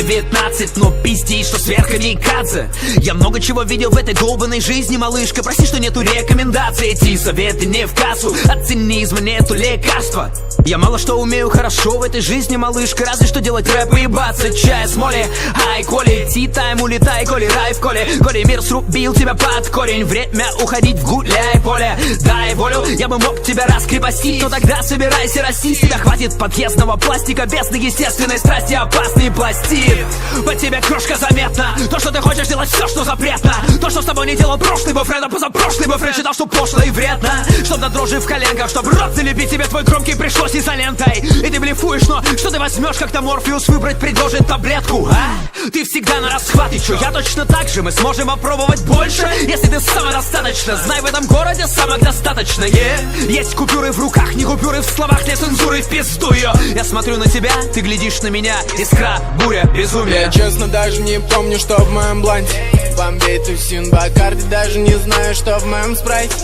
19, но пиздей, что сверхкамикадзе. Я много чего видел в этой долбанной жизни, малышка. Прости, что нету рекомендаций, эти советы не в кассу. От цинизма нету лекарства. Я мало что умею хорошо в этой жизни, малышка. Разве что делать рэп и ебаться чай с моли. Ай, Коли, ти-тайм, улетай, Коли, рай в коле. Коли, мир срубил тебя под корень. Время уходить в гуляй поле. Дай волю, я бы мог тебя раскрепостить, но тогда собирайся расти. С тебя хватит подъездного пластика, без естественной страсти опасный пластик. По тебе крошка заметна. То, что ты хочешь делать все, что запретно. То, что с тобой не делал прошлый бойфренд, а позапрошлый бойфренд считал, что пошло и вредно. Чтоб до дрожи в коленках, чтоб рот залепить тебе твой громкий пришлось изолентой. И ты блефуешь, но что ты возьмешь, когда Морфеус выбрать предложит таблетку, а? Ты всегда на расхват, и чё, я точно так же. Мы сможем попробовать больше, если ты самодостаточно. Знай, в этом городе самых достаточно, Есть купюры в руках, не купюры в словах, не цензуры в пизду ее. Я смотрю на тебя, ты глядишь на меня. Искра, буря, безумие. Я честно даже не помню, что в моем бланте. Бомбей, тусин, Бакарди, даже не знаю, что в моем спрайте.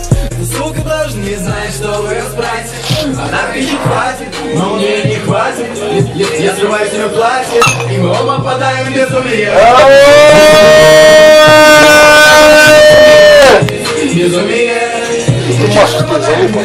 Сука, даже не знает, что в ее спрайте. Она не хватит, но мне не хватит. Я срываю себе платье, и мы оба попадаем в безумие. Безумие. Ты Маша, что, залупа?